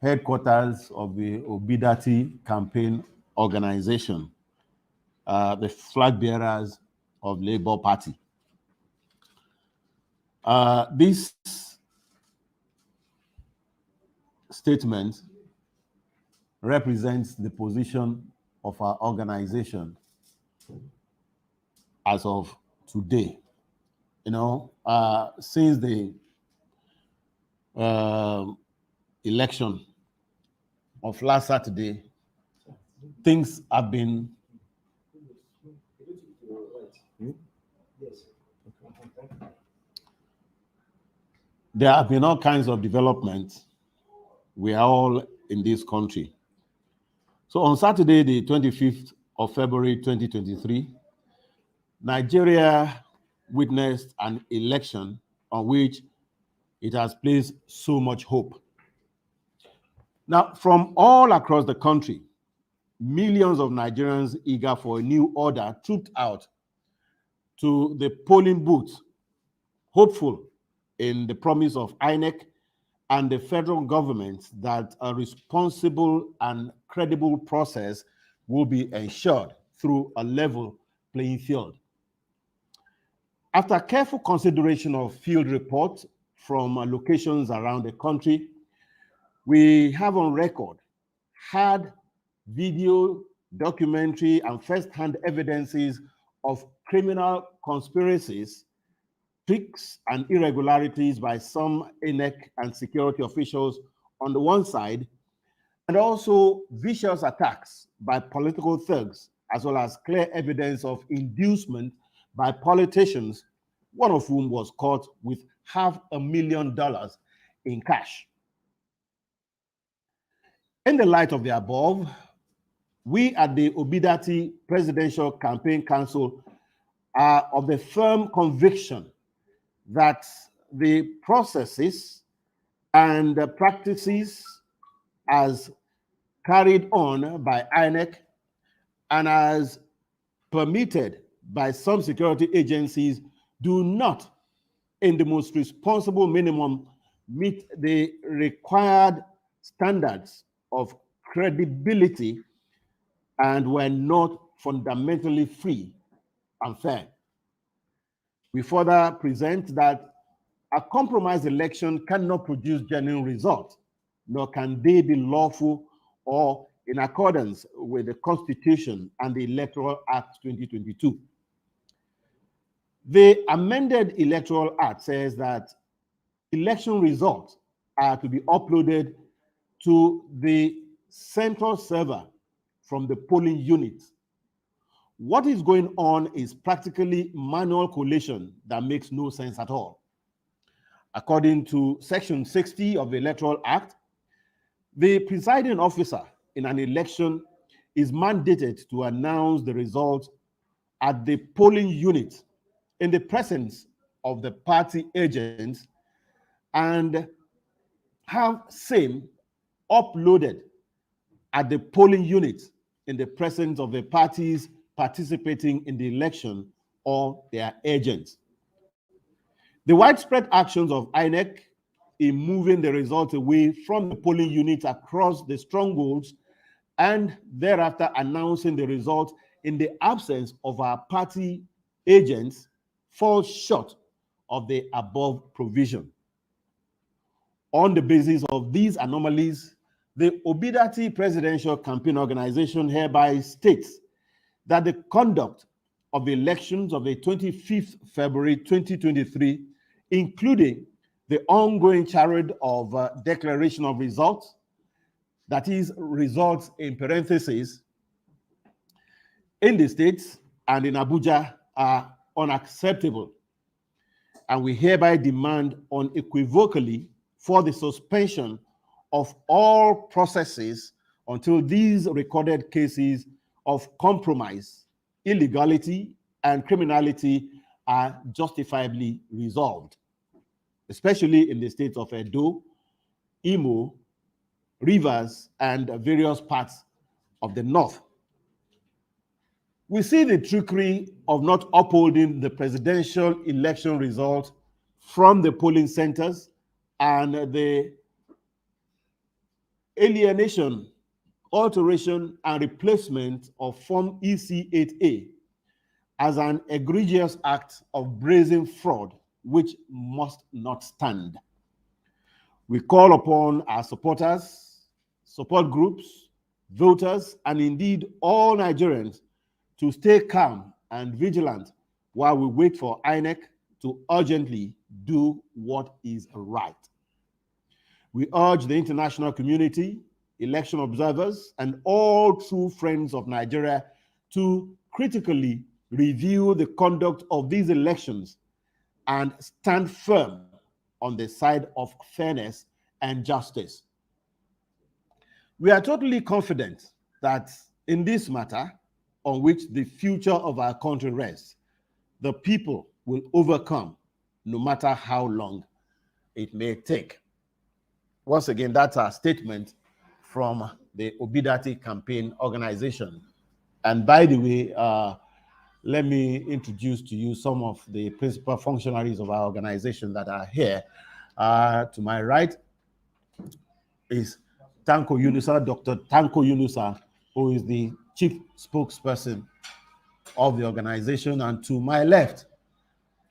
headquarters of the Obidati Campaign Organization, the flag bearers of Labour Party. This statement represents the position of our organization as of today. Since the election of last Saturday, things have been there have been all kinds of developments. We are all in this country. So on Saturday, the 25th of February, 2023, Nigeria witnessed an election on which it has placed so much hope. Now, from all across the country, millions of Nigerians eager for a new order trooped out to the polling booths, hopeful in the promise of INEC and the federal government that a responsible and credible process will be ensured through a level playing field. After careful consideration of field reports from locations around the country, we have on record had video, documentary, and first-hand evidences of criminal conspiracies, tricks, and irregularities by some INEC and security officials on the one side, and also vicious attacks by political thugs, as well as clear evidence of inducement by politicians, one of whom was caught with $500,000 in cash. In the light of the above, we at the Obidati Presidential Campaign Council are of the firm conviction that the processes and the practices as carried on by INEC and as permitted by some security agencies do not, in the most responsible minimum, meet the required standards of credibility and were not fundamentally free and fair. We further present that a compromised election cannot produce genuine results, nor can they be lawful or in accordance with the Constitution and the Electoral Act 2022. The amended Electoral Act says that election results are to be uploaded to the central server from the polling units. What is going on is practically manual collation that makes no sense at all. According to Section 60 of the Electoral Act, the presiding officer in an election is mandated to announce the results at the polling unit in the presence of the party agents and have same uploaded at the polling unit in the presence of the parties participating in the election or their agents. The widespread actions of INEC in moving the results away from the polling units across the strongholds and thereafter announcing the results in the absence of our party agents falls short of the above provision. On the basis of these anomalies, the Obidati Presidential Campaign Organization hereby states that the conduct of the elections of the 25th February 2023, including the ongoing charade of declaration of results, that is, results in parentheses, in the states and in Abuja are unacceptable. And we hereby demand unequivocally for the suspension of all processes until these recorded cases of compromise, illegality, and criminality are justifiably resolved, especially in the states of Edo, Imo, Rivers, and various parts of the north. We see the trickery of not upholding the presidential election results from the polling centers and the alienation, alteration, and replacement of Form EC8A as an egregious act of brazen fraud which must not stand. We call upon our supporters, support groups, voters, and indeed all Nigerians to stay calm and vigilant while we wait for INEC to urgently do what is right. We urge the international community, election observers, and all true friends of Nigeria to critically review the conduct of these elections and stand firm on the side of fairness and justice. We are totally confident that in this matter, on which the future of our country rests, the people will overcome, no matter how long it may take. Once again, that's our statement from the Obidati Campaign Organization. And by the way, let me introduce to you some of the principal functionaries of our organization that are here. To my right is Tanko Yunusa, Dr. Tanko Yunusa, who is the chief spokesperson of the organization. And to my left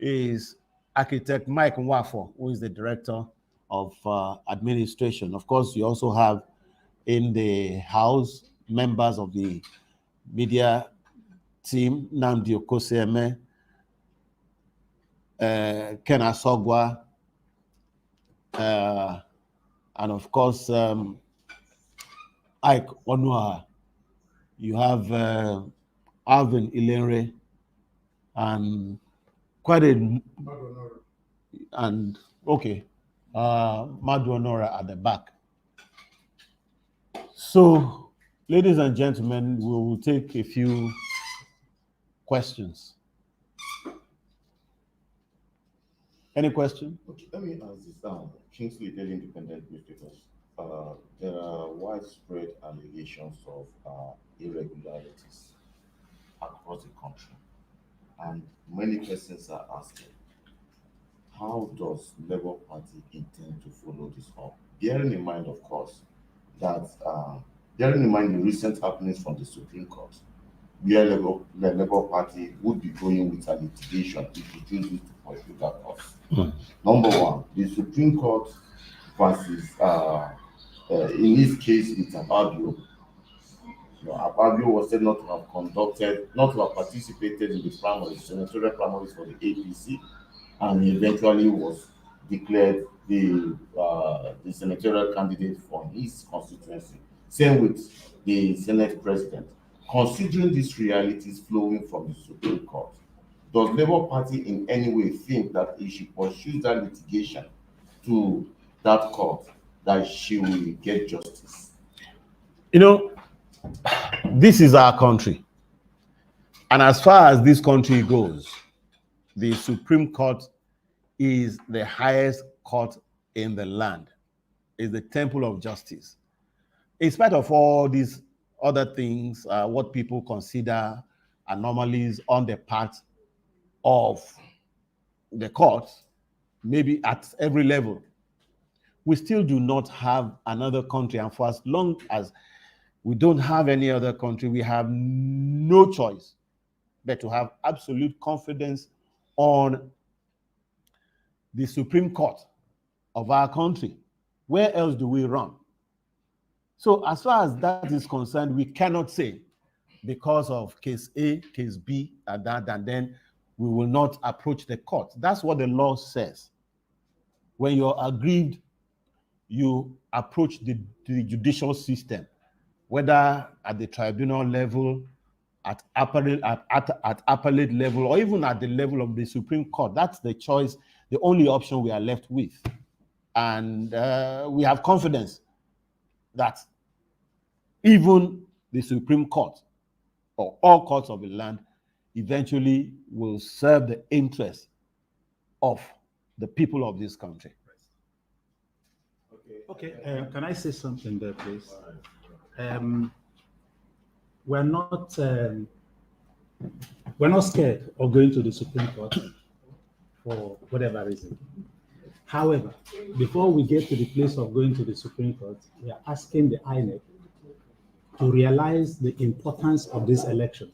is Architect Mike Nwafo, who is the director of administration. Of course, you also have in the house members of the media team, Namdi Okoseme, Ken Asogwa, and of course, Ike Onuaha. You have Alvin Ilenre, and quite a, and okay, Madu Honora at the back. So, ladies and gentlemen, we will take a few questions. Any question? Okay, let me ask this down. Kingsley Daily Independent newspapers. There are widespread allegations of irregularities across the country, and many persons are asking, how does Labour Party intend to follow this up? Bearing in mind, of course, that bearing in mind the recent happenings from the Supreme Court, where the Labour Party would be going with a litigation if it chooses to pursue that course. Number one, the Supreme Court versus, in this case, it's Ababio. Ababio was said not to have participated in the primaries, senatorial primaries for the APC, and he eventually was declared the senatorial candidate for his constituency. Same with the Senate president. Considering these realities flowing from the Supreme Court, does Labour Party in any way think that if she pursues that litigation to that court, that she will get justice? You know, this is our country. And as far as this country goes, the Supreme Court is the highest court in the land, is the temple of justice. In spite of all these other things, what people consider anomalies on the part of the court, maybe at every level, we still do not have another country. And for as long as we don't have any other country, we have no choice but to have absolute confidence on the Supreme Court of our country. Where else do we run? So as far as that is concerned, we cannot say because of case A, case B, and that, and then we will not approach the court. That's what the law says. When you're aggrieved, you approach the judicial system, whether at the tribunal level, at appellate level, or even at the level of the Supreme Court. That's the choice, the only option we are left with. And we have confidence that even the Supreme Court, or all courts of the land, eventually will serve the interests of the people of this country. Okay, can I say something there, please? We're not scared of going to the Supreme Court for whatever reason. However, before we get to the place of going to the Supreme Court, we are asking the INEC to realize the importance of this election.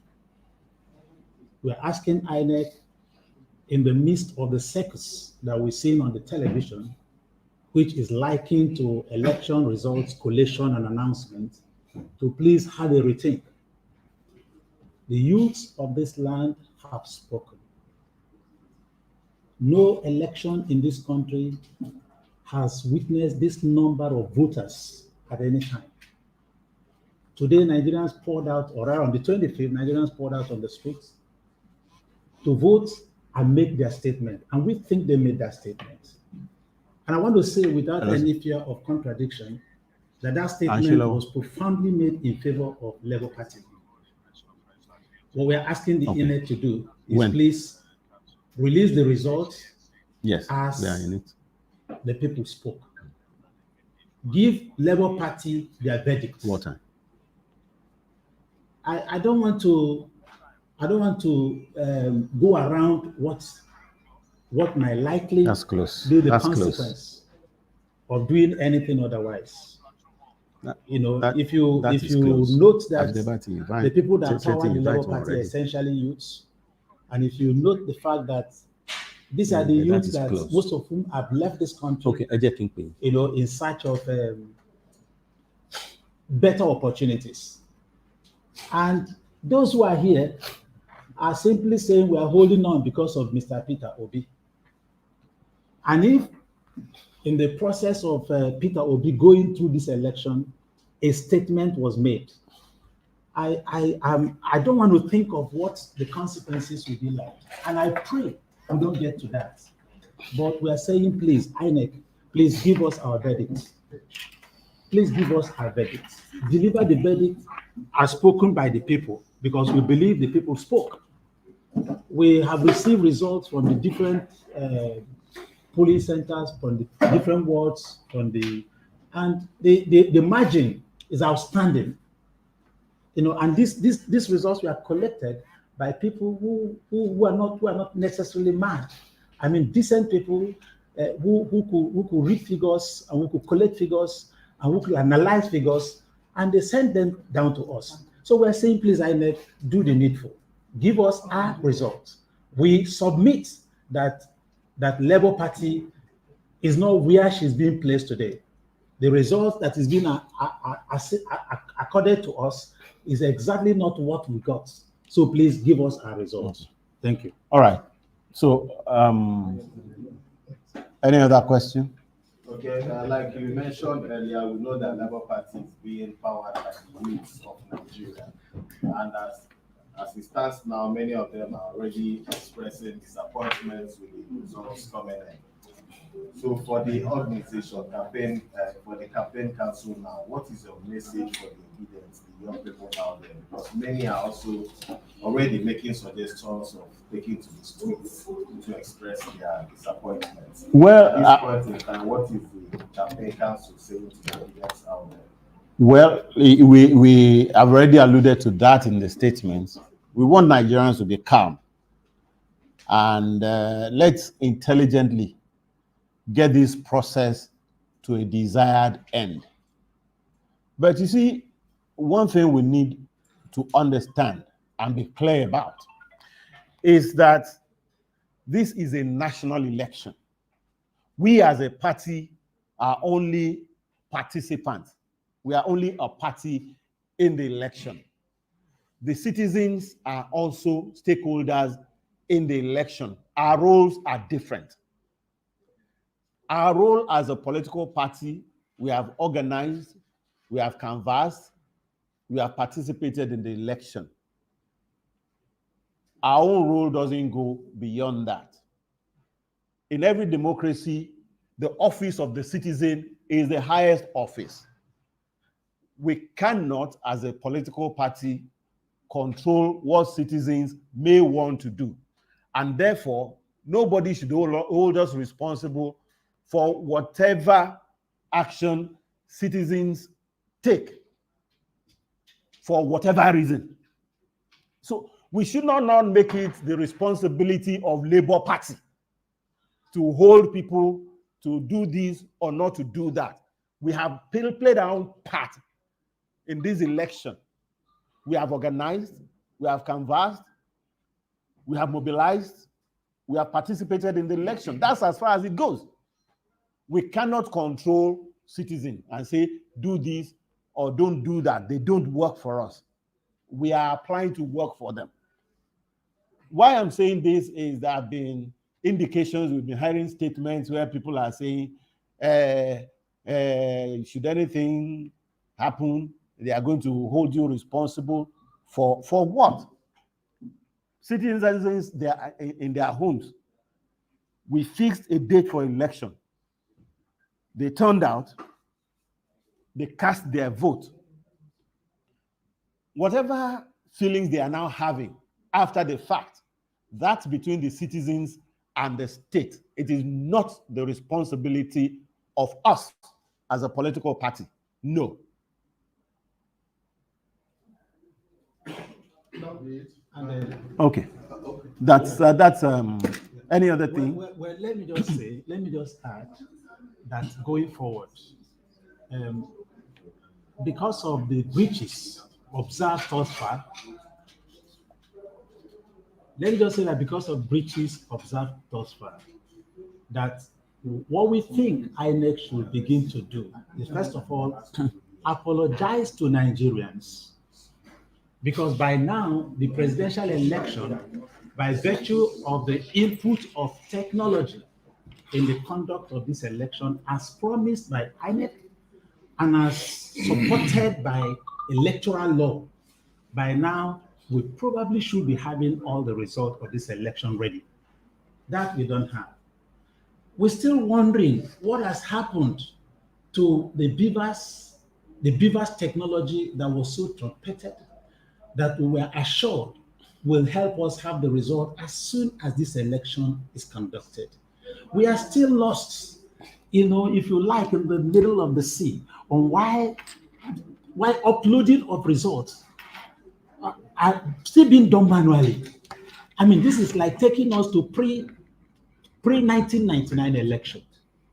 We are asking INEC, in the midst of the circus that we're seeing on the television, which is likened to election results, collation, and announcement, to please have a rethink. The youths of this land have spoken. No election in this country has witnessed this number of voters at any time. Today, Nigerians poured out, or around the 25th, Nigerians poured out on the streets to vote and make their statement. And we think they made that statement. And I want to say, without any fear of contradiction, that that statement was profoundly made in favor of Labour Party. What we're asking the INEC to do is please release the results as they are in it. the people spoke. Give Labour Party their verdict. What time? I don't want to go around what might likely That's close. be the That's consequence of doing anything otherwise. If you note that the people that power the Labour Party are essentially youths, and if you note the fact that these are the youths that most of whom have left this country, in search of better opportunities, and those who are here are simply saying we are holding on because of Mr. Peter Obi. And if in the process of Peter Obi going through this election, a statement was made, I don't want to think of what the consequences will be like. And I pray we don't get to that. But we are saying, please, INEC, please give us our verdict. Please give us our verdict. Deliver the verdict as spoken by the people, because we believe the people spoke. We have received results from the different polling centers, from the different wards, and the margin is outstanding. And these results were collected by people who are not necessarily mad. I mean, decent people who could read figures and who could collect figures and who could analyze figures, and they send them down to us. So we're saying, please, INEC, do the needful. Give us our results. We submit that Labour Party is not where she's being placed today. The result that is being accorded to us is exactly not what we got. So please give us our results. Thank you. All right. So, any other question? Okay, like you mentioned earlier, we know that Labour Party is being powered by the youths of Nigeria, and as it stands now, many of them are already expressing disappointments with the results coming in. So, for the organization for the campaign council now, what is your message for the obedience, the young people out there? Because many are also already making suggestions of taking to the streets to express their disappointments. Well, at this point in time, what is the campaign council saying to the obedience out there? Well, we have already alluded to that in the statements. We want Nigerians to be calm and let's intelligently get this process to a desired end. But you see, one thing we need to understand and be clear about is that this is a national election. We as a party are only participants. We are only a party in the election. The citizens are also stakeholders in the election. Our roles are different. Our role as a political party, we have organized, we have canvassed, we have participated in the election. Our own role doesn't go beyond that. In every democracy, the office of the citizen is the highest office. We cannot, as a political party, control what citizens may want to do. And therefore, nobody should hold us responsible for whatever action citizens take for whatever reason. So we should not make it the responsibility of Labour Party to hold people to do this or not to do that. We have played our own part in this election. We have organized, we have canvassed, we have mobilized, we have participated in the election. That's as far as it goes. We cannot control citizens and say, do this or don't do that. They don't work for us. We are applying to work for them. Why I'm saying this is there have been indications, we've been hearing statements where people are saying, should anything happen, they are going to hold you responsible for what? Citizens, they are in their homes. We fixed a date for election. They turned out, they cast their vote. Whatever feelings they are now having after the fact, that's between the citizens and the state. It is not the responsibility of us as a political party. No. Okay. That's any other thing? Well, let me just add that going forward, because of the breaches observed thus far, let me just say that because of breaches observed thus far, that what we think INEC should begin to do is, first of all, apologize to Nigerians. Because by now, the presidential election, by virtue of the input of technology in the conduct of this election, as promised by INEC and as supported by electoral law, by now, we probably should be having all the results of this election ready. That we don't have. We're still wondering what has happened to the Beavers technology that was so trumpeted, that we were assured will help us have the result as soon as this election is conducted. We are still lost, if you like, in the middle of the sea on why uploading of results are still being done manually. I mean, this is like taking us to pre-1999 election.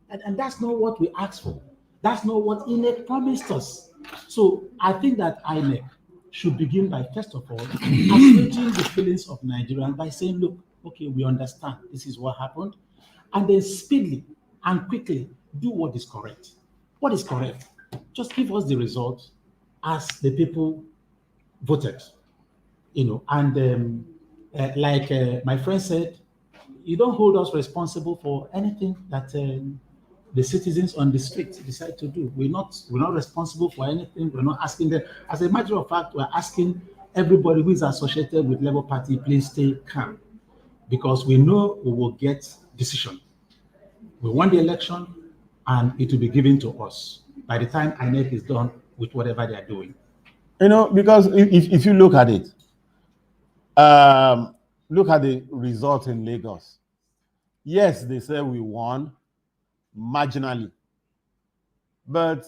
And that's not what we asked for. That's not what INEC promised us. So I think that INEC should begin by, first of all, assuaging the feelings of Nigerians by saying, look, okay, we understand this is what happened, and then speedily and quickly do what is correct. What is correct? Just give us the result as the people voted, and like my friend said, you don't hold us responsible for anything that the citizens on the street decide to do. We're not responsible for anything. We're not asking them. As a matter of fact, we're asking everybody who is associated with Labour Party, please stay calm, because we know we will get decision. We won the election, and it will be given to us by the time INEC is done with whatever they are doing. Because if you look at it, look at the result in Lagos. Yes, they say we won marginally, but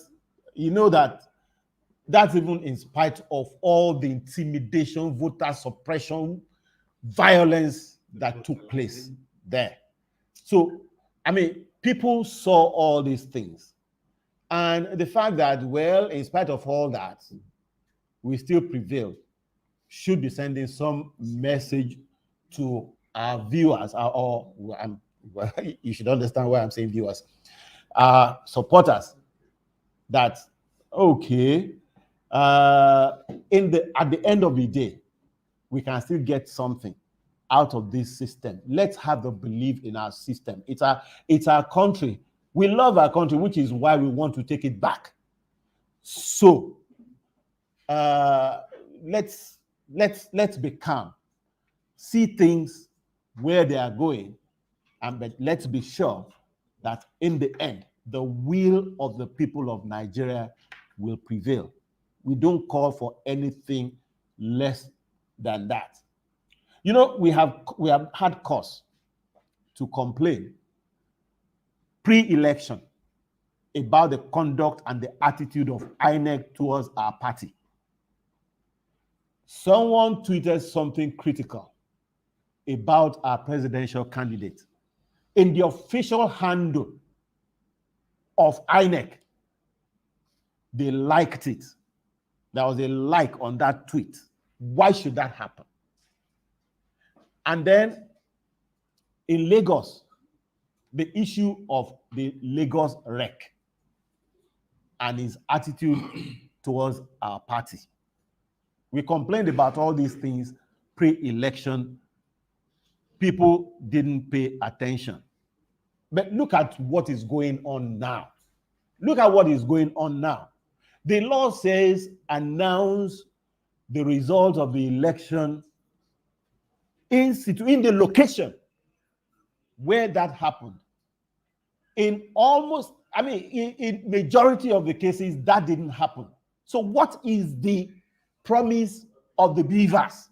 you know that's even in spite of all the intimidation, voter suppression, violence that took place there. So, I mean, people saw all these things. And the fact that, well, in spite of all that, we still prevailed should be sending some message to our viewers, you should understand why I'm saying viewers, supporters, that, okay, at the end of the day, we can still get something out of this system. Let's have the belief in our system. It's our country. We love our country, which is why we want to take it back. So let's be calm, see things where they are going, but let's be sure that in the end, the will of the people of Nigeria will prevail. We don't call for anything less than that. We have had cause to complain pre-election about the conduct and the attitude of INEC towards our party. Someone tweeted something critical about our presidential candidate. In the official handle of INEC. They liked it. There was a like on that tweet. Why should that happen? And then in Lagos, the issue of the Lagos wreck and his attitude towards our party. We complained about all these things pre-election. People didn't pay attention. But look at what is going on now. Look at what is going on now. The law says announce the result of the election in the location where that happened. In majority of the cases, that didn't happen. So what is the promise of the beavers?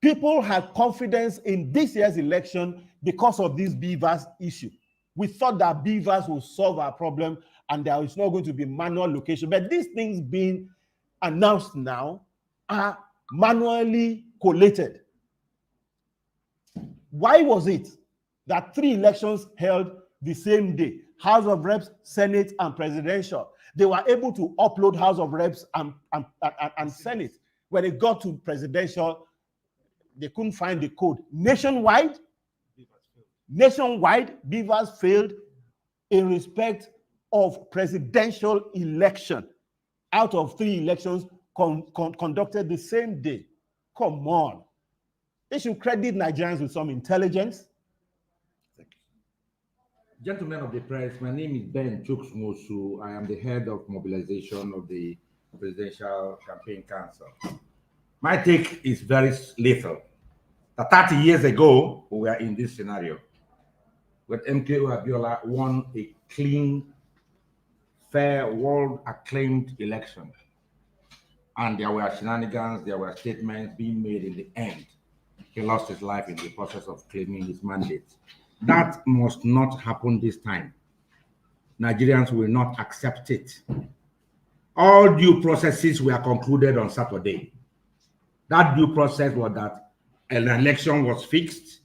People had confidence in this year's election because of this beavers issue. We thought that beavers will solve our problem and there is not going to be manual location. But these things being announced now are manually collated. Why was it that 3 elections held the same day? House of Reps, Senate, and Presidential. They were able to upload House of Reps and Senate. When it got to Presidential, they couldn't find the code. Nationwide, beavers failed in respect of presidential election. Out of 3 elections conducted the same day. Come on. They should credit Nigerians with some intelligence. Gentlemen of the press, my name is Ben Chuksmosu. I am the head of mobilization of the Presidential Campaign Council. My take is very little. 30 years ago, we were in this scenario when MKO Abiola won a clean, fair, world-acclaimed election. And there were shenanigans, there were statements being made in the end. He lost his life in the process of claiming his mandate. That must not happen this time. Nigerians will not accept it. All due processes were concluded on Saturday. That due process was that an election was fixed,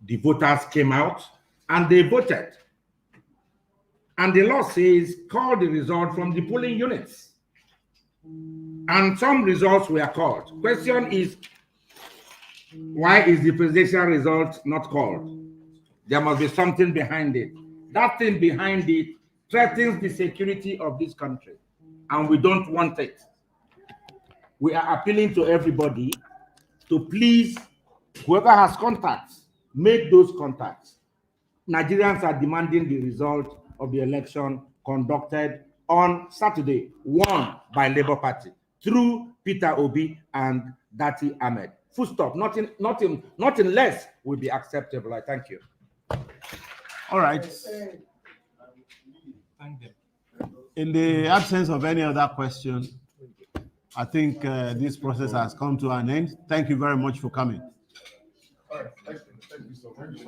the voters came out, and they voted. And the law says, call the result from the polling units. And some results were called. Question is, why is the presidential result not called? There must be something behind it. That thing behind it threatens the security of this country, and we don't want it. We are appealing to everybody to please, whoever has contacts, make those contacts. Nigerians are demanding the result of the election conducted on Saturday, won by Labour Party through Peter Obi and Dati Ahmed. Full stop. Nothing less will be acceptable. I thank you. All right. In the absence of any other question, I think this process has come to an end. Thank you very much for coming. All right. Thank you so much.